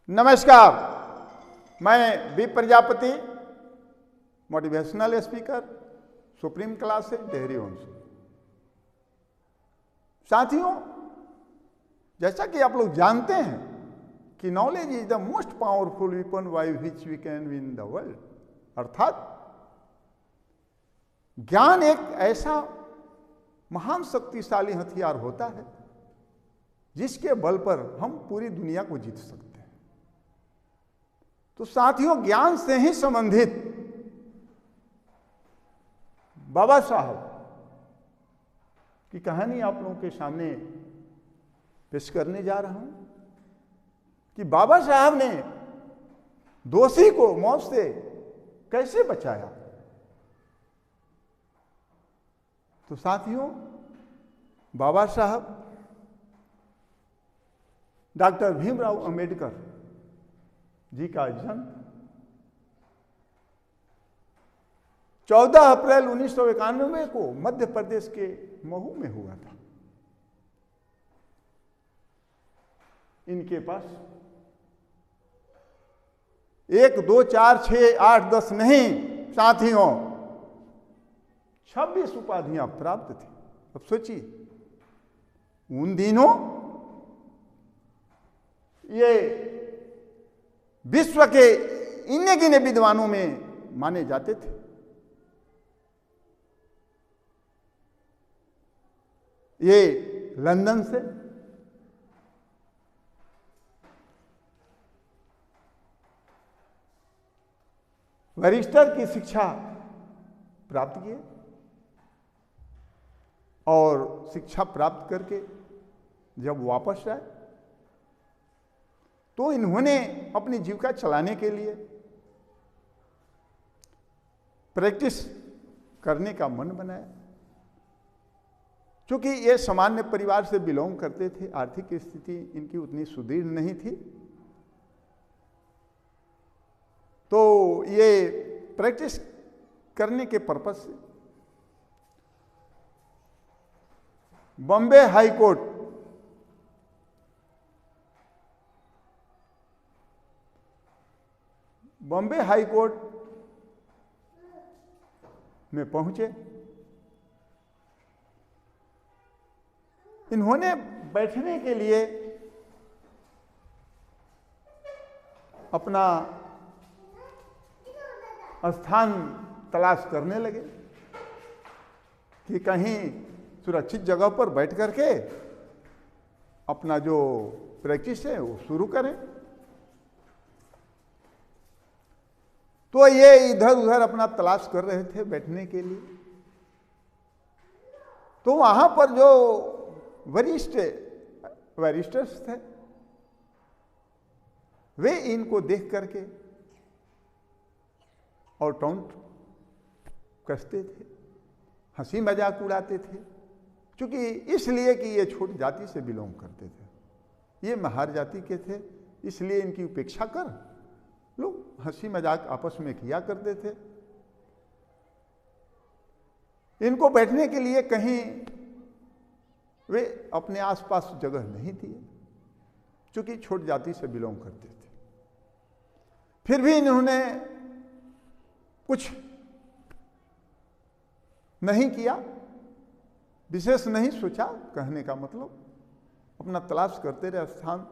नमस्कार, मैं B Prajapati, motivational speaker, supreme class से डेहरी होम्स। साथियों, जैसा कि आप लोग जानते हैं कि knowledge is the most powerful weapon by which we can win the world, अर्थात ज्ञान एक ऐसा महान शक्तिशाली हथियार होता है जिसके बल पर हम पूरी दुनिया को जीत सकते हैं। तो साथियों, ज्ञान से ही संबंधित बाबा साहब की कहानी आप लोगों के सामने पेश करने जा रहा हूं कि बाबा साहब ने दोषी को मौत से कैसे बचाया। तो साथियों, बाबा साहब डॉक्टर भीमराव अंबेडकर जी का जन्म 14 अप्रैल 1991 को मध्य प्रदेश के महू में हुआ था। इनके पास 1, 2, 4, 6, 8, 10 नहीं साथियों, 26 उपाधियां प्राप्त थी। अब सोचिए, उन दिनों ये विश्व के इन्ने गिने विद्वानों में माने जाते थे। ये लंदन से बैरिस्टर की शिक्षा प्राप्त किए और शिक्षा प्राप्त करके जब वापस आए तो इन्होंने अपनी जीविका चलाने के लिए प्रैक्टिस करने का मन बनाया। क्योंकि ये सामान्य परिवार से बिलोंग करते थे, आर्थिक स्थिति इनकी उतनी सुदृढ़ नहीं थी, तो ये प्रैक्टिस करने के पर्पज से बॉम्बे हाई कोर्ट में पहुंचे। इन्होंने बैठने के लिए अपना स्थान तलाश करने लगे कि कहीं सुरक्षित जगह पर बैठ करके अपना जो प्रैक्टिस है वो शुरू करें। तो ये इधर उधर अपना तलाश कर रहे थे बैठने के लिए। तो वहां पर जो वरिष्ठ बैरिस्टर्स थे वे इनको देख करके और टॉन्ट कसते थे, हंसी मजाक उड़ाते थे, क्योंकि इसलिए कि ये छोटी जाति से बिलोंग करते थे, ये महार जाति के थे, इसलिए इनकी उपेक्षा कर लोग हंसी मजाक आपस में किया करते थे। इनको बैठने के लिए कहीं वे अपने आसपास जगह नहीं दिए, क्योंकि छोटी जाति से बिलोंग करते थे। फिर भी इन्होंने कुछ नहीं किया, विशेष नहीं सोचा, कहने का मतलब अपना तलाश करते रहे स्थान।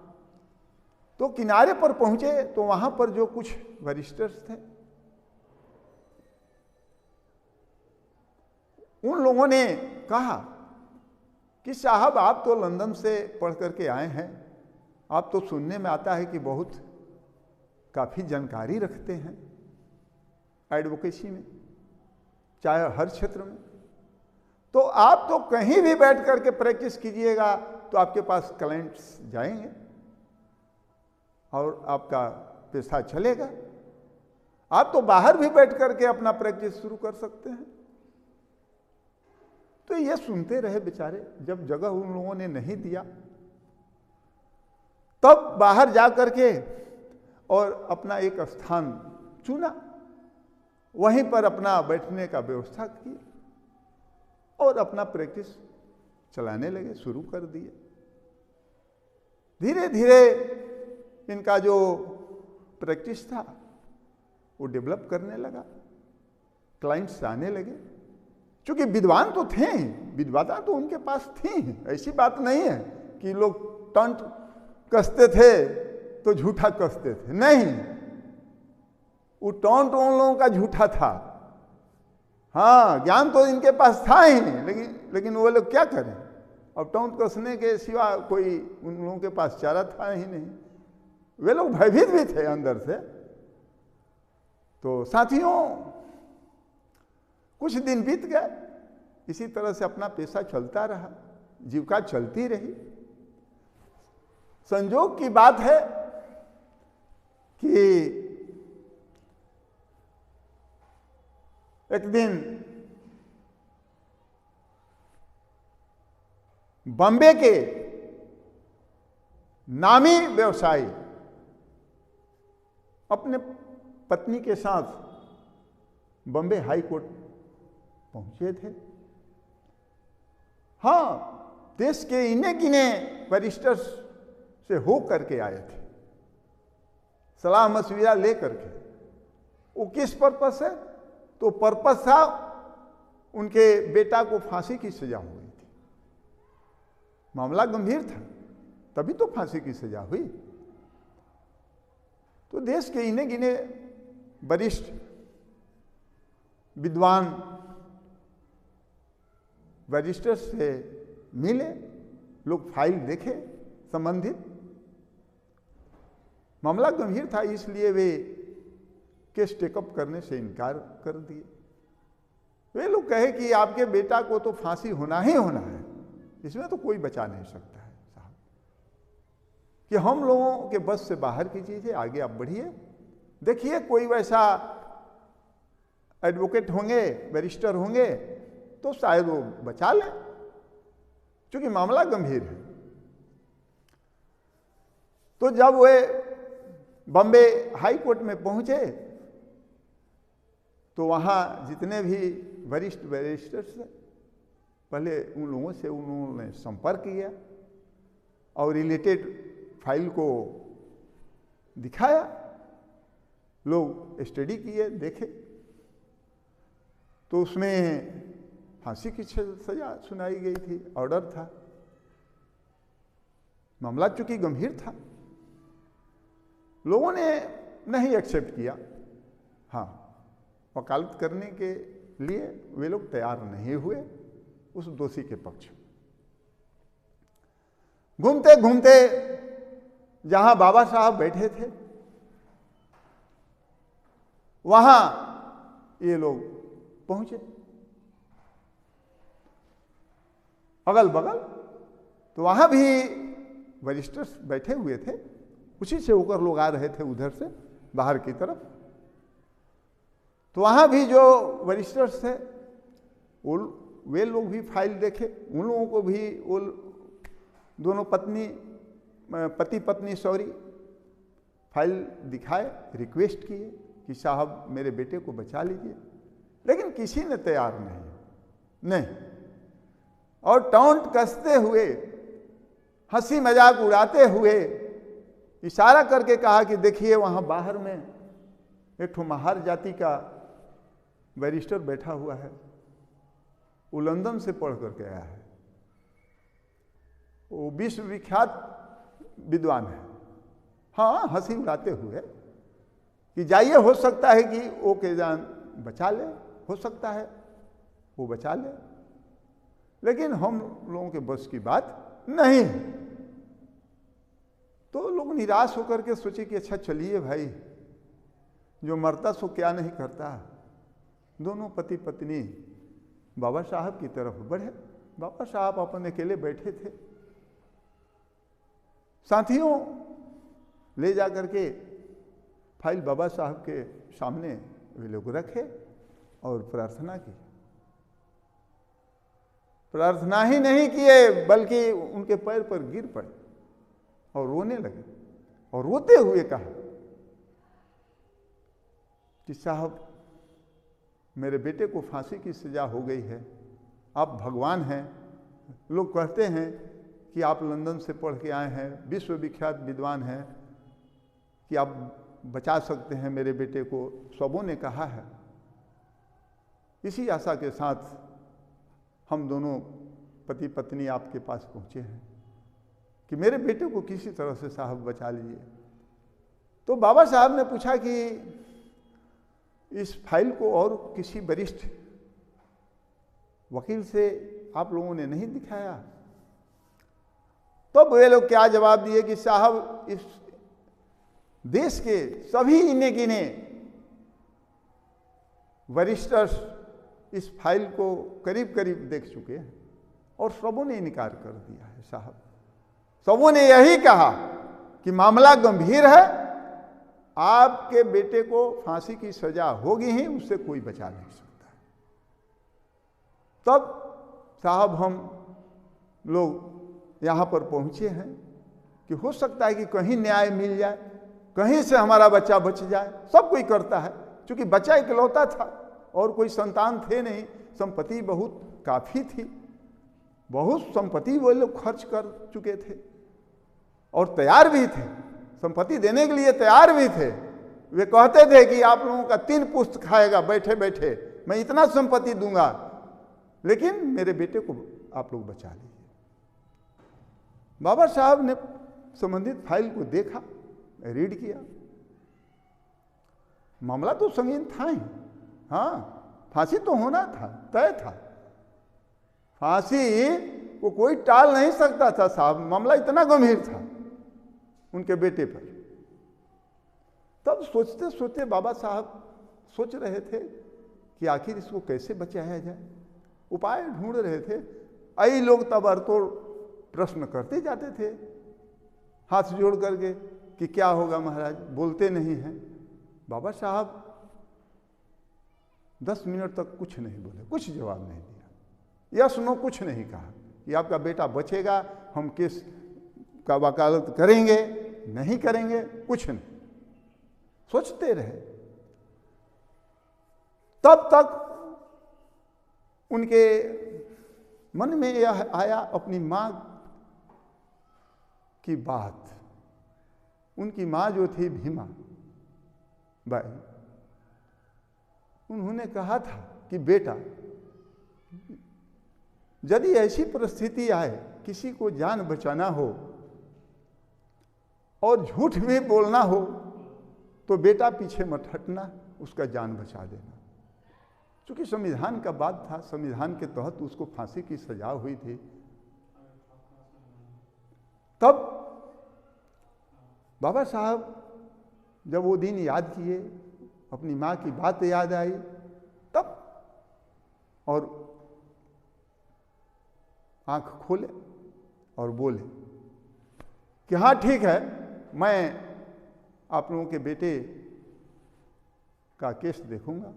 तो किनारे पर पहुंचे तो वहां पर जो कुछ बैरिस्टर्स थे उन लोगों ने कहा कि साहब, आप तो लंदन से पढ़ करके आए हैं, आप तो सुनने में आता है कि बहुत काफ़ी जानकारी रखते हैं एडवोकेसी में, चाहे हर क्षेत्र में, तो आप तो कहीं भी बैठ करके प्रैक्टिस कीजिएगा तो आपके पास क्लाइंट्स जाएंगे और आपका पैसा चलेगा। आप तो बाहर भी बैठ करके अपना प्रैक्टिस शुरू कर सकते हैं। तो ये सुनते रहे बेचारे। जब जगह उन लोगों ने नहीं दिया तब बाहर जा करके और अपना एक स्थान चुना, वहीं पर अपना बैठने का व्यवस्था की और अपना प्रैक्टिस चलाने लगे, शुरू कर दिए। धीरे धीरे इनका जो प्रैक्टिस था वो डेवलप करने लगा, क्लाइंट्स आने लगे। क्योंकि विद्वान तो थे ही, विद्वता तो उनके पास थी ही, ऐसी बात नहीं है कि लोग टंट कसते थे तो झूठा कसते थे, नहीं, वो टॉन्ट उन लोगों का झूठा था। हाँ, ज्ञान तो इनके पास था ही, लेकिन वो लोग क्या करें, अब टॉन्ट कसने के सिवा कोई उन लोगों के पास चारा था ही नहीं। वे लोग भयभीत भी थे अंदर से। तो साथियों, कुछ दिन बीत गए, इसी तरह से अपना पेशा चलता रहा, जीविका चलती रही। संजोग की बात है कि एक दिन बॉम्बे के नामी व्यवसायी अपने पत्नी के साथ बॉम्बे हाई कोर्ट पहुंचे थे। हाँ, देश के इन्हें गिने बैरिस्टर्स से हो करके आए थे, सलाह मशविरा ले करके। वो किस पर्पस है? तो पर्पस था उनके बेटा को फांसी की सजा हुई थी, मामला गंभीर था, तभी तो फांसी की सजा हुई। तो देश के इन्हें गिने वरिष्ठ विद्वान बैरिस्टर से मिले, लोग फाइल देखे, संबंधित मामला गंभीर था, इसलिए वे केस टेकअप करने से इनकार कर दिए। वे लोग कहे कि आपके बेटा को तो फांसी होना ही होना है, इसमें तो कोई बचा नहीं सकता है साहब, कि हम लोगों के बस से बाहर की चीज है, आगे आप बढ़िए, देखिए कोई वैसा एडवोकेट होंगे, बैरिस्टर होंगे तो शायद वो बचा ले, क्योंकि मामला गंभीर है। तो जब वे बॉम्बे हाई कोर्ट में पहुंचे तो वहां जितने भी वरिष्ठ बैरिस्टर्स थे, पहले उन लोगों से उन्होंने संपर्क किया और रिलेटेड फाइल को दिखाया, लोग स्टडी किए, देखे, तो उसमें फांसी की सजा सुनाई गई थी, ऑर्डर था। मामला चूंकि गंभीर था, लोगों ने नहीं एक्सेप्ट किया। हाँ, वकालत करने के लिए वे लोग तैयार नहीं हुए उस दोषी के पक्ष। घूमते घूमते जहां बाबा साहब बैठे थे वहां ये लोग पहुंचे, अगल बगल, तो वहां भी बैरिस्टर्स बैठे हुए थे, उसी से होकर लोग आ रहे थे उधर से बाहर की तरफ। तो वहां भी जो बैरिस्टर्स थे वो वे लोग भी फाइल देखे, उन लोगों को भी वो दोनों पति पत्नी फाइल दिखाए, रिक्वेस्ट किए कि साहब मेरे बेटे को बचा लीजिए, लेकिन किसी ने तैयार नहीं। और टॉन्ट कसते हुए, हंसी मजाक उड़ाते हुए इशारा करके कहा कि देखिए वहां बाहर में एक ठो महार जाति का बैरिस्टर बैठा हुआ है, वो लंदन से पढ़ करके आया है, वो विश्वविख्यात विद्वान है। हाँ, हंसी उड़ाते हुए कि जाइए, हो सकता है कि वो के जान बचा ले, हो सकता है वो बचा ले, लेकिन हम लोगों के बस की बात नहीं है। तो लोग निराश होकर के सोचे कि अच्छा चलिए भाई, जो मरता सो क्या नहीं करता। दोनों पति पत्नी बाबा साहब की तरफ बढ़े। बाबा साहब अपन अकेले बैठे थे। साथियों, ले जा करके फाइल बाबा साहब के सामने वे लोग रखे और प्रार्थना की। प्रार्थना ही नहीं किए बल्कि उनके पैर पर गिर पड़े और रोने लगे, और रोते हुए कहा कि साहब मेरे बेटे को फांसी की सजा हो गई है, आप भगवान हैं। लोग कहते हैं कि आप लंदन से पढ़ के आए हैं, विश्वविख्यात विद्वान हैं, कि आप बचा सकते हैं मेरे बेटे को, सबों ने कहा है। इसी आशा के साथ हम दोनों पति पत्नी आपके पास पहुंचे हैं कि मेरे बेटे को किसी तरह से साहब बचा लीजिए। तो बाबा साहब ने पूछा कि इस फाइल को और किसी वरिष्ठ वकील से आप लोगों ने नहीं दिखाया? तो वे लोग क्या जवाब दिए कि साहब इस देश के सभी इन्ने गिने वरिष्ठ इस फाइल को करीब करीब देख चुके हैं और सबों ने इनकार कर दिया है साहब। सबों ने यही कहा कि मामला गंभीर है, आपके बेटे को फांसी की सजा होगी ही, उससे कोई बचा नहीं सकता। तब साहब हम लोग यहाँ पर पहुँचे हैं कि हो सकता है कि कहीं न्याय मिल जाए, कहीं से हमारा बच्चा बच जाए। सब कोई करता है, क्योंकि बच्चा इकलौता था और कोई संतान थे नहीं, संपत्ति बहुत काफ़ी थी, बहुत संपत्ति वो लोग खर्च कर चुके थे और तैयार भी थे, संपत्ति देने के लिए तैयार भी थे। वे कहते थे कि आप लोगों का 3 पुश्त खाएगा बैठे बैठे, मैं इतना संपत्ति दूंगा, लेकिन मेरे बेटे को आप लोग बचा लीजिए। बाबा साहब ने संबंधित फाइल को देखा, रीड किया। मामला तो संगीन था ही, हाँ फांसी तो होना था, तय था। फांसी को कोई टाल नहीं सकता था साहब, मामला इतना गंभीर था उनके बेटे पर। तब सोचते सोचते बाबा साहब सोच रहे थे कि आखिर इसको कैसे बचाया जाए, उपाय ढूंढ रहे थे। आई लोग तब अरतोड़ प्रश्न करते जाते थे हाथ जोड़ करके कि क्या होगा महाराज, बोलते नहीं हैं। बाबा साहब 10 मिनट तक कुछ नहीं बोले, कुछ जवाब नहीं दिया, यस नो कुछ नहीं कहा कि आपका बेटा बचेगा, हम केस का वकालत करेंगे नहीं करेंगे, कुछ नहीं। सोचते रहे। तब तक उनके मन में यह आया अपनी माँ की बात। उनकी माँ जो थी भीमा बाई, उन्होंने कहा था कि बेटा यदि ऐसी परिस्थिति आए, किसी को जान बचाना हो और झूठ भी बोलना हो, तो बेटा पीछे मत हटना, उसका जान बचा देना। क्योंकि संविधान का बात था, संविधान के तहत उसको फांसी की सजा हुई थी। तब बाबा साहब जब वो दिन याद किए, अपनी माँ की बात याद आई, तब और आंख खोले और बोले कि हाँ ठीक है, मैं आप लोगों के बेटे का केस देखूंगा।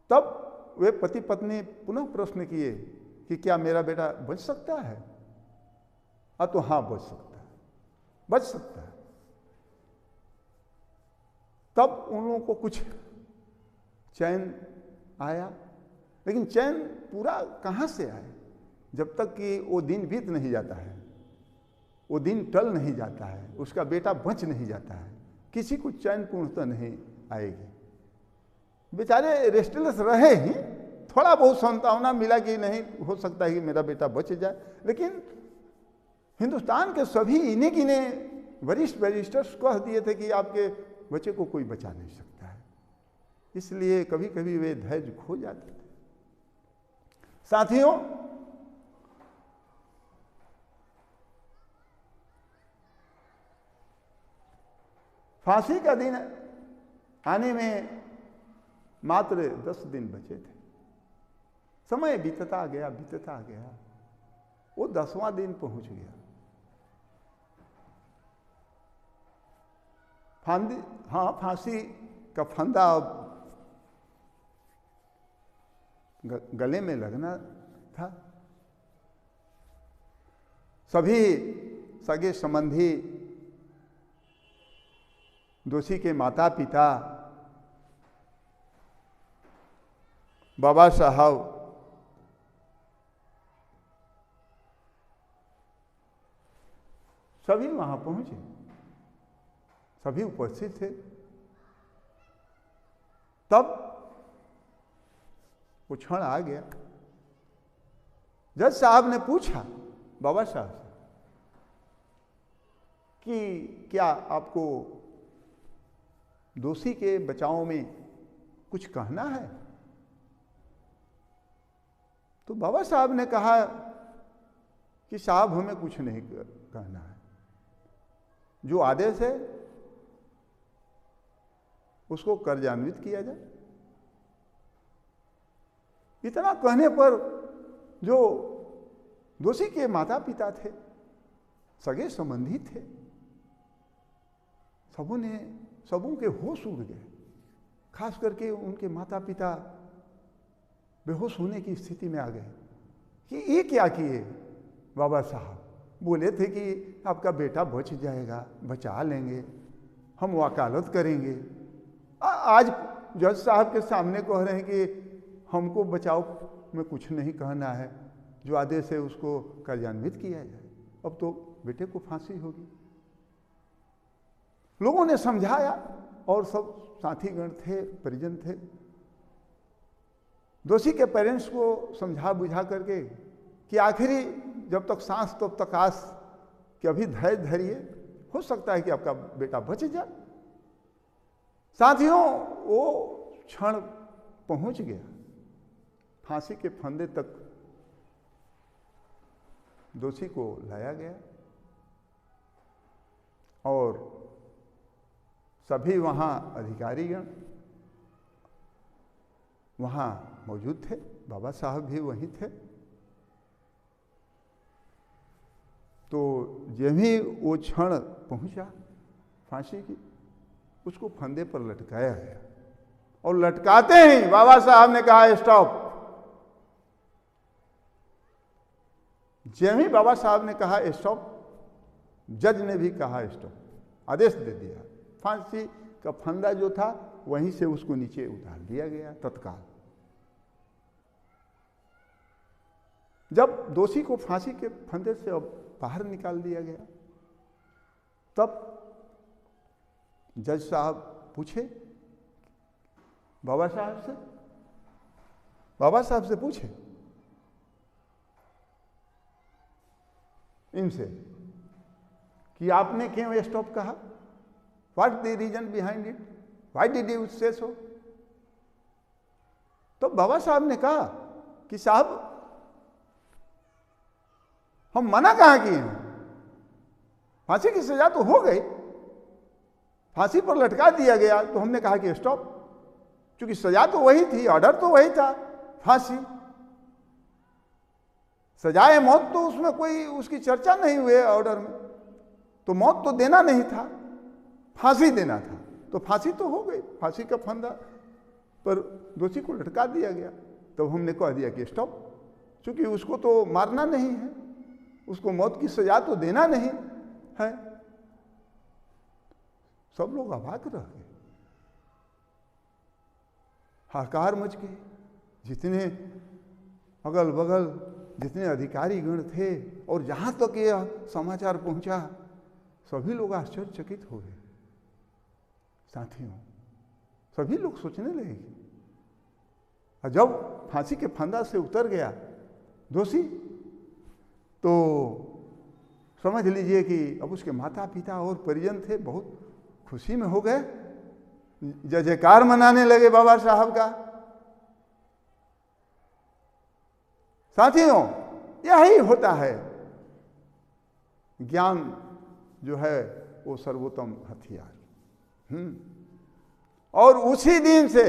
तब वे पति पत्नी पुनः प्रश्न किए कि क्या मेरा बेटा बच सकता है? तो हाँ बच सकता है, बच सकता है। तब उन लोगों को कुछ चैन आया, लेकिन चैन पूरा कहाँ से आए जब तक कि वो दिन बीत नहीं जाता है, वो दिन टल नहीं जाता है, उसका बेटा बच नहीं जाता है, किसी को चैन पूर्णतः नहीं आएगी। बेचारे रेस्टलेस रहे ही, थोड़ा बहुत संभावना मिला कि नहीं हो सकता है कि मेरा बेटा बच जाए, लेकिन हिंदुस्तान के सभी इन्हीं गिने वरिष्ठ बैरिस्टर्स कह दिए थे कि आपके बच्चे को कोई बचा नहीं सकता है। इसलिए कभी कभी वे धैर्य खो जाते थे। साथियों, फांसी का दिन आने में मात्र 10 दिन बचे थे। समय बीतता गया, बीतता गया, वो 10वां दिन पहुंच गया। फांसी का फंदा गले में लगना था। सभी सगे संबंधी, दोषी के माता पिता, बाबा साहब, सभी वहां पहुंचे। सभी उपस्थित थे। तब वो क्षण आ गया। जज साहब ने पूछा बाबा साहब से कि क्या आपको दोषी के बचाव में कुछ कहना है? तो बाबा साहब ने कहा कि साहब हमें कुछ नहीं कहना है, जो आदेश है उसको कार्यान्वित किया जाए। इतना कहने पर जो दोषी के माता पिता थे, सगे संबंधी थे, सबों के होश उड़ गए। खास करके उनके माता पिता बेहोश होने की स्थिति में आ गए कि ये क्या किए बाबा साहब? बोले थे कि आपका बेटा बच जाएगा, बचा लेंगे, हम वकालत करेंगे। आज जज साहब के सामने कह रहे हैं कि हमको बचाव में कुछ नहीं कहना है, जो आदेश है उसको कार्यान्वित किया जाए। अब तो बेटे को फांसी होगी। लोगों ने समझाया और सब साथीगण थे, परिजन थे, दोषी के पेरेंट्स को समझा बुझा करके कि आखिरी जब तक सांस तब तक आस, कि अभी धैर्य धरिए, हो सकता है कि आपका बेटा बच जाए। साथियों, वो क्षण पहुंच गया। फांसी के फंदे तक दोषी को लाया गया और सभी वहां अधिकारीगण वहां मौजूद थे। बाबा साहब भी वहीं थे। तो जब ही वो क्षण पहुंचा फांसी की, उसको फंदे पर लटकाया गया और लटकाते ही बाबा साहब ने कहा स्टॉप। जब ही बाबा साहब ने कहा स्टॉप, जज ने भी कहा स्टॉप, आदेश दे दिया। फांसी का फंदा जो था वहीं से उसको नीचे उतार दिया गया तत्काल। जब दोषी को फांसी के फंदे से अब बाहर निकाल दिया गया, तब जज साहब पूछे बाबा साहब से पूछे इनसे कि आपने क्यों स्टॉप कहा? What the reason behind it? Why did you say so? तो बाबा साहब ने कहा कि साहब हम मना कहाँ किए हैं, फांसी की सजा तो हो गई, फांसी पर लटका दिया गया, तो हमने कहा कि स्टॉप, क्योंकि सजा तो वही थी, ऑर्डर तो वही था, फांसी। सजाए मौत तो उसमें कोई उसकी चर्चा नहीं हुई ऑर्डर में, तो मौत तो देना नहीं था, फांसी देना था, तो फांसी तो हो गई। फांसी का फंदा पर दोषी को लटका दिया गया। तो हमने कह दिया कि स्टॉप, क्योंकि उसको तो मारना नहीं है, उसको मौत की सजा तो देना नहीं है। सब लोग अवाक रह गए, हाहाकार मच गई। जितने अगल बगल जितने अधिकारी गण थे और जहां तक यह समाचार पहुंचा, सभी लोग आश्चर्यचकित हो गए। साथियों, सभी लोग सोचने लगे, और जब फांसी के फंदा से उतर गया दोषी, तो समझ लीजिए कि अब उसके माता पिता और परिजन थे, बहुत खुशी में हो गए, जय जयकार मनाने लगे बाबा साहब का। साथियों, यही होता है, ज्ञान जो है वो सर्वोत्तम हथियार। और उसी दिन से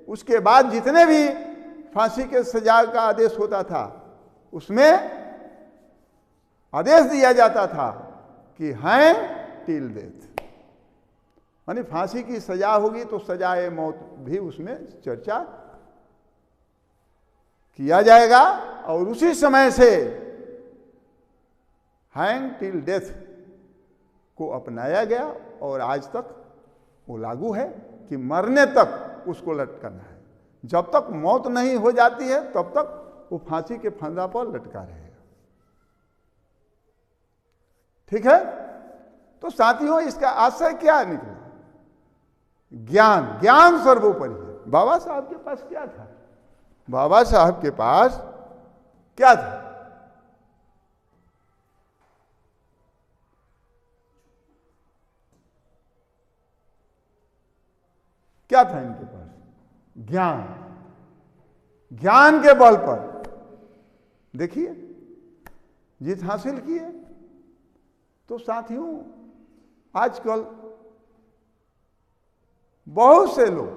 उसके बाद जितने भी फांसी के सजा का आदेश होता था, उसमें आदेश दिया जाता था कि हैंग टिल डेथ, यानी फांसी की सजा होगी तो सजाए मौत भी उसमें चर्चा किया जाएगा। और उसी समय से हैंग टिल डेथ को अपनाया गया और आज तक वो लागू है कि मरने तक उसको लटकाना है। जब तक मौत नहीं हो जाती है तब तक वो फांसी के फंदा पर लटका रहेगा। ठीक है? तो साथियों इसका आशय क्या निकला? ज्ञान। ज्ञान सर्वोपरि है। बाबा साहब के पास क्या था? बाबा साहब के पास क्या था? क्या था इनके पास? ज्ञान। ज्ञान के बल पर देखिए जीत हासिल की है। तो साथियों आजकल बहुत से लोग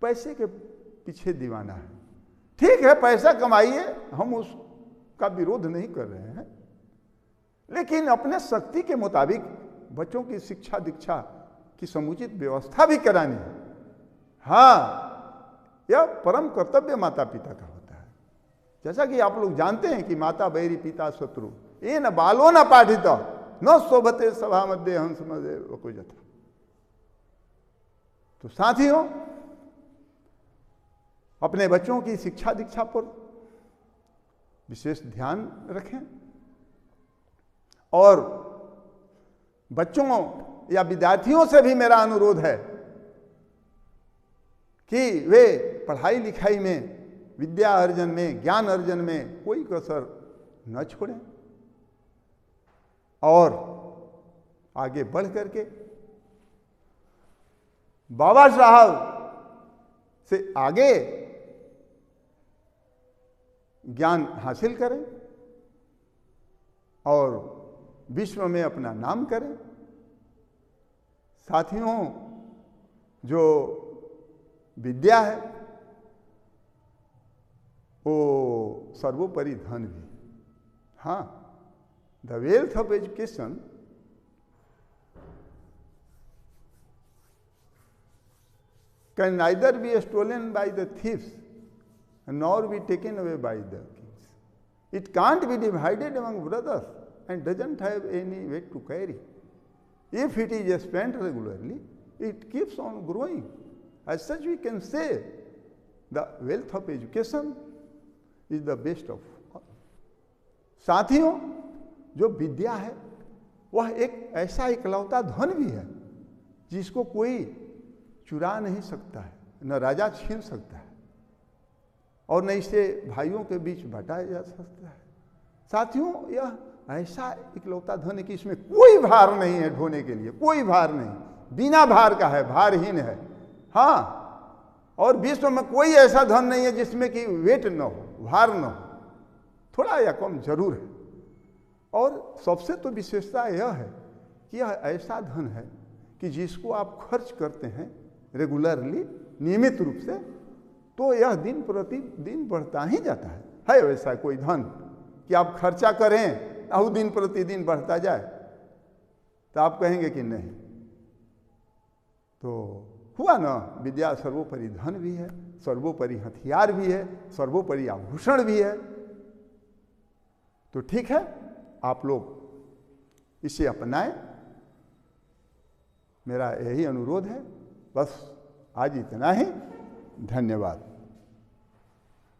पैसे के पीछे दीवाना है। ठीक है, पैसा कमाइए, हम उसका विरोध नहीं कर रहे हैं, लेकिन अपने शक्ति के मुताबिक बच्चों की शिक्षा दीक्षा की समुचित व्यवस्था भी करानी है। हाँ, यह परम कर्तव्य माता पिता का होता है। जैसा कि आप लोग जानते हैं कि माता बैरी पिता शत्रु, ये न बालो न पाठित न शोभते सभा मध्य हंस मध्य वकुजथा। तो साथियों अपने बच्चों की शिक्षा दीक्षा पर विशेष ध्यान रखें और बच्चों या विद्यार्थियों से भी मेरा अनुरोध है कि वे पढ़ाई लिखाई में, विद्या अर्जन में, ज्ञान अर्जन में कोई कसर न छोड़ें और आगे बढ़ करके बाबा साहब से आगे ज्ञान हासिल करें और विश्व में अपना नाम करें। साथियों जो विद्या है वो सर्वोपरि धन भी। हाँ, the wealth of education can neither be stolen by the thieves nor be taken away by the kings. It can't be divided among brothers and doesn't have any weight to carry. If it is spent regularly, it keeps on growing. As such, we can say the wealth of education is the best of all. साथियों, जो विद्या है वह एक ऐसा इकलौता धन भी है जिसको कोई चुरा नहीं सकता है, न राजा छीन सकता है और न इसे भाइयों के बीच बांटा जा सकता है। साथियों यह ऐसा इकलौता धन है कि इसमें कोई भार नहीं है ढोने के लिए, कोई भार नहीं, बिना भार का है, भारहीन है। हाँ, और विश्व में कोई ऐसा धन नहीं है जिसमें कि वेट न हो, भार न हो, थोड़ा या कम जरूर है। और सबसे तो विशेषता यह है कि यह ऐसा धन है कि जिसको आप खर्च करते हैं रेगुलरली, नियमित रूप से, तो यह दिन प्रतिदिन बढ़ता ही जाता है वैसा कोई धन कि आप खर्चा करें और दिन प्रतिदिन बढ़ता जाए, तो आप कहेंगे कि नहीं। तो हुआ ना, विद्या सर्वोपरि धन भी है, सर्वोपरि हथियार भी है, सर्वोपरि आभूषण भी है। तो ठीक है, आप लोग इसे अपनाएं, मेरा यही अनुरोध है। बस आज इतना ही। धन्यवाद।